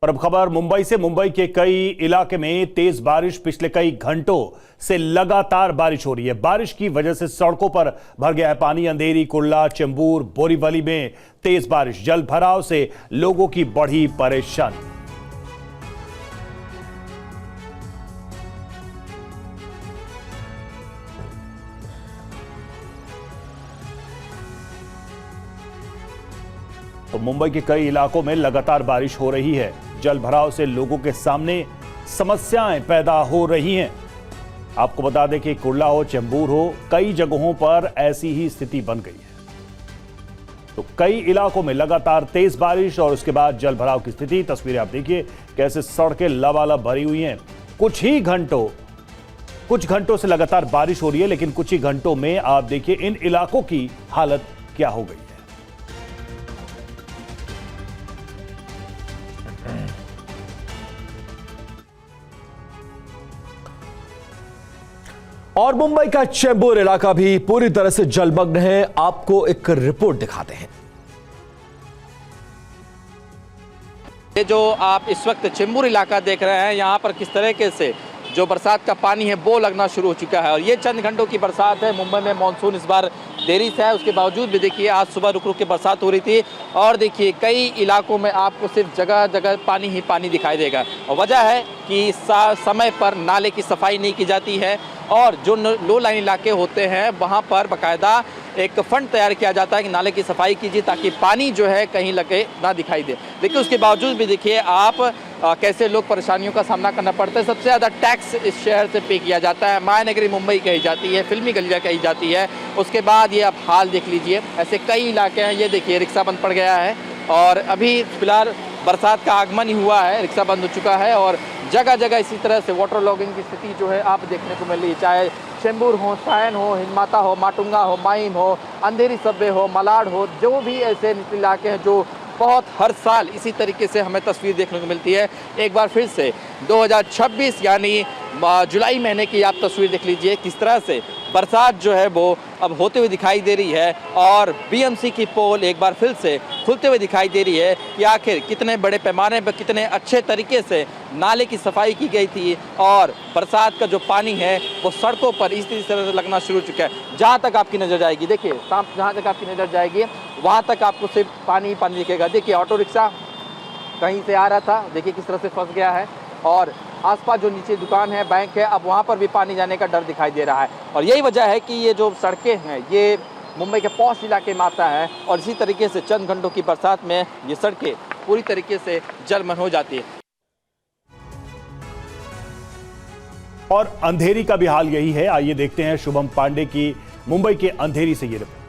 और अब खबर मुंबई से। मुंबई के कई इलाके में तेज बारिश, पिछले कई घंटों से लगातार बारिश हो रही है। बारिश की वजह से सड़कों पर भर गया है पानी। अंधेरी, कुर्ला, चेंबूर, बोरीवली में तेज बारिश, जल भराव से लोगों की बढ़ी परेशानी। तो मुंबई के कई इलाकों में लगातार बारिश हो रही है। जल भराव से लोगों के सामने समस्याएं पैदा हो रही हैं। आपको बता दें कि कुर्ला हो, चेंबूर हो, कई जगहों पर ऐसी ही स्थिति बन गई है। तो कई इलाकों में लगातार तेज बारिश और उसके बाद जल भराव की स्थिति। तस्वीरें आप देखिए कैसे सड़कें लबालब भरी हुई हैं। कुछ घंटों से लगातार बारिश हो रही है, लेकिन कुछ ही घंटों में आप देखिए इन इलाकों की हालत क्या हो गई है। और मुंबई का चेंबूर इलाका भी पूरी तरह से जलमग्न है। आपको एक रिपोर्ट दिखाते हैं। ये जो आप इस वक्त चेंबूर इलाका देख रहे हैं, यहाँ पर किस तरीके से जो बरसात का पानी है वो लगना शुरू हो चुका है। और ये चंद घंटों की बरसात है। मुंबई में मानसून इस बार देरी से है, उसके बावजूद भी देखिए आज सुबह रुक रुक के बरसात हो रही थी। और देखिए कई इलाकों में आपको सिर्फ जगह जगह पानी ही पानी दिखाई देगा। और वजह है कि समय पर नाले की सफाई नहीं की जाती है और जो लो लाइन इलाके होते हैं वहाँ पर बाकायदा एक फंड तैयार किया जाता है कि नाले की सफाई कीजिए ताकि पानी जो है कहीं लगे ना दिखाई दे। देखिए उसके बावजूद भी देखिए आप कैसे लोग परेशानियों का सामना करना पड़ता है। सबसे ज़्यादा टैक्स इस शहर से पे किया जाता है। मायानगरी मुंबई कही जाती है, फिल्मी गलियाँ कही जाती है। उसके बाद ये आप हाल देख लीजिए, ऐसे कई इलाके हैं। ये देखिए रिक्शा बंद पड़ गया है और अभी फिलहाल बरसात का आगमन ही हुआ है, रिक्शा बंद हो चुका है। और जगह जगह इसी तरह से वाटर लॉगिंग की स्थिति जो है आप देखने को मिल रही है। चाहे चेंबूर हो, सायन हो, हिंदमाता हो, माटुंगा हो, माइन हो, अंधेरी सब्वे हो, मलाड हो, जो भी ऐसे निचले इलाके हैं जो बहुत हर साल इसी तरीके से हमें तस्वीर देखने को मिलती है। एक बार फिर से 2026 यानी जुलाई महीने की आप तस्वीर देख लीजिए किस तरह से बरसात जो है वो अब होते हुए दिखाई दे रही है। और बीएमसी की पोल एक बार फिर से खुलते हुए दिखाई दे रही है कि आखिर कितने बड़े पैमाने पर कितने अच्छे तरीके से नाले की सफाई की गई थी और बरसात का जो पानी है वो सड़कों पर इस तरह से लगना शुरू हो चुका है। जहाँ तक आपकी नज़र जाएगी, देखिए जहाँ तक आपकी नज़र जाएगी वहाँ तक आपको सिर्फ पानी ही पानी दिखेगा। देखिए ऑटो रिक्शा कहीं से आ रहा था, देखिए किस तरह से फंस गया है। और आसपास जो नीचे दुकान है, बैंक है, अब वहाँ पर भी पानी जाने का डर दिखाई दे रहा है। और यही वजह है कि ये जो सड़कें हैं ये मुंबई के पॉश इलाके में आता है और इसी तरीके से चंद घंटों की बरसात में ये सड़कें पूरी तरीके से जलमग्न हो जाती है। और अंधेरी का भी हाल यही है। आइए देखते हैं शुभम पांडे की मुंबई के अंधेरी से ये रिपोर्ट।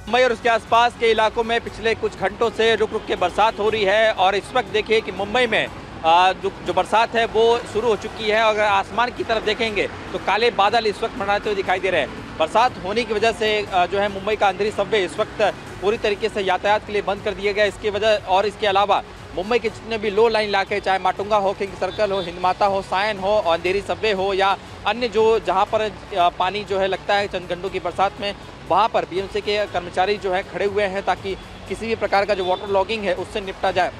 मुंबई और उसके आसपास के इलाकों में पिछले कुछ घंटों से रुक रुक के बरसात हो रही है। और इस वक्त देखिए कि मुंबई में जो बरसात है वो शुरू हो चुकी है। और अगर आसमान की तरफ देखेंगे तो काले बादल इस वक्त मंडराते हुए दिखाई दे रहे हैं। बरसात होने की वजह से जो है मुंबई का अंधेरी सबवे इस वक्त पूरी तरीके से यातायात के लिए बंद कर दिया गया। इसकी वजह और इसके अलावा मुंबई के जितने भी लो लाइन इलाके, चाहे माटुंगा हो, किंग सर्कल हो, हिंदमाता हो, सायन हो, और अंधेरी सबवे हो या अन्य जो जहाँ पर पानी जो है लगता है चंद घंटों की बरसात में, वहाँ पर बीएमसी के कर्मचारी जो है खड़े हुए हैं ताकि किसी भी प्रकार का जो वाटर लॉगिंग है उससे निपटा जाए।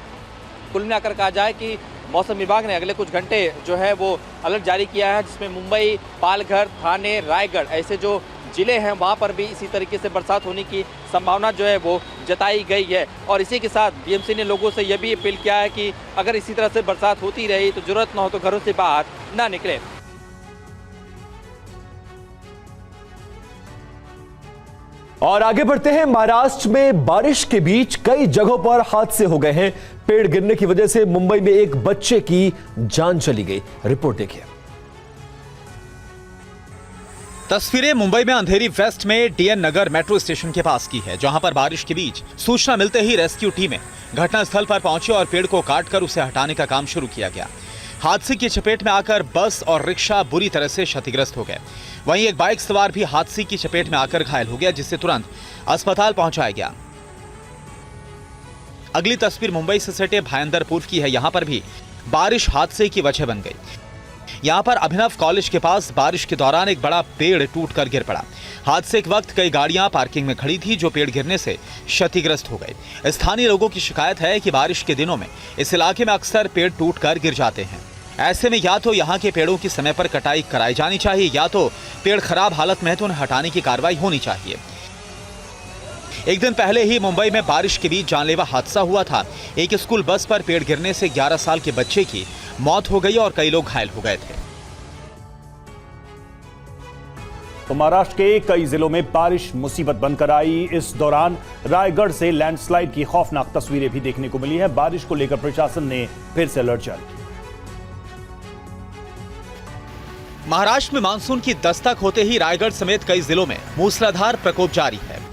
कुल मिलाकर कहा जाए कि मौसम विभाग ने अगले कुछ घंटे जो है वो अलर्ट जारी किया है, जिसमें मुंबई, पालघर, थाने, रायगढ़ ऐसे जो जिले हैं वहाँ पर भी इसी तरीके से बरसात होने की संभावना जो है वो जताई गई है। और इसी के साथ बीएमसी ने लोगों से यह भी अपील किया है कि अगर इसी तरह से बरसात होती रही तो जरूरत न हो तो घरों से बाहर ना निकले। और आगे बढ़ते हैं। महाराष्ट्र में बारिश के बीच कई जगहों पर हादसे हो गए हैं। पेड़ गिरने की वजह से मुंबई में एक बच्चे की जान चली गई। रिपोर्ट देखिए। तस्वीरें मुंबई में अंधेरी वेस्ट में डीएन नगर मेट्रो स्टेशन के पास की है, जहां पर बारिश के बीच सूचना मिलते ही रेस्क्यू टीमें घटनास्थल पर पहुंची और पेड़ को काटकर उसे हटाने का काम शुरू किया गया। हादसे की चपेट में आकर बस और रिक्शा बुरी तरह से क्षतिग्रस्त हो गए। वहीं एक बाइक सवार भी हादसे की चपेट में आकर घायल हो गया, जिसे तुरंत अस्पताल पहुंचाया गया। अगली तस्वीर मुंबई से सटे भायंदरपुर की है। यहां पर भी बारिश हादसे की वजह बन गई। यहां पर अभिनव कॉलेज के पास बारिश के दौरान एक बड़ा पेड़ टूटकर गिर पड़ा। हादसे के वक्त कई गाड़ियां पार्किंग में खड़ी थी जो पेड़ गिरने से क्षतिग्रस्त हो गए। स्थानीय लोगों की शिकायत है कि बारिश के दिनों में इस इलाके में अक्सर पेड़ टूटकर गिर जाते हैं। ऐसे में या तो यहाँ के पेड़ों की समय पर कटाई कराई जानी चाहिए या तो पेड़ खराब हालत में है तो उन्हें हटाने की कार्रवाई होनी चाहिए। एक दिन पहले ही मुंबई में बारिश के बीच जानलेवा हादसा हुआ था। एक स्कूल बस पर पेड़ गिरने से 11 साल के बच्चे की मौत हो गई और कई लोग घायल हो गए थे। तो महाराष्ट्र के कई जिलों में बारिश मुसीबत बनकर आई। इस दौरान रायगढ़ से लैंडस्लाइड की खौफनाक तस्वीरें भी देखने को मिली हैं। बारिश को लेकर प्रशासन ने फिर से अलर्ट जारी किया। महाराष्ट्र में मानसून की दस्तक होते ही रायगढ़ समेत कई जिलों में मूसलाधार प्रकोप जारी है।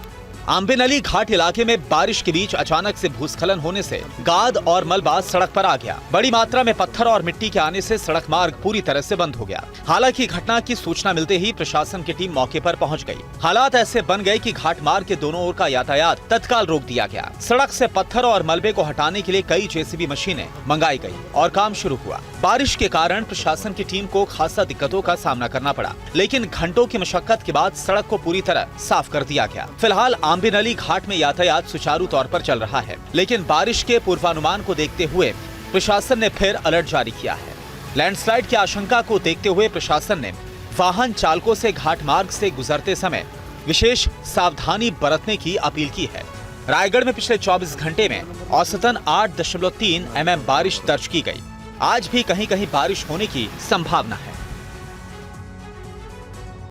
आंबेनली घाट इलाके में बारिश के बीच अचानक से भूस्खलन होने से गाद और मलबा सड़क पर आ गया। बड़ी मात्रा में पत्थर और मिट्टी के आने से सड़क मार्ग पूरी तरह से बंद हो गया। हालांकि घटना की सूचना मिलते ही प्रशासन की टीम मौके पर पहुंच गई। हालात ऐसे बन गए कि घाट मार्ग के दोनों ओर का यातायात तत्काल रोक दिया गया। सड़क से पत्थर और मलबे को हटाने के लिए कई जेसीबी मशीनें मंगाई गई और काम शुरू हुआ। बारिश के कारण प्रशासन की टीम को खासा दिक्कतों का सामना करना पड़ा, लेकिन घंटों की मशक्कत के बाद सड़क को पूरी तरह साफ कर दिया गया। फिलहाल आंबेनली घाट में यातायात सुचारू तौर पर चल रहा है, लेकिन बारिश के पूर्वानुमान को देखते हुए प्रशासन ने फिर अलर्ट जारी किया है। लैंडस्लाइड की आशंका को देखते हुए प्रशासन ने वाहन चालकों से घाट मार्ग से गुजरते समय विशेष सावधानी बरतने की अपील की है। रायगढ़ में पिछले 24 घंटे में औसतन 8.3 mm बारिश दर्ज की गई। आज भी कहीं कहीं बारिश होने की संभावना है।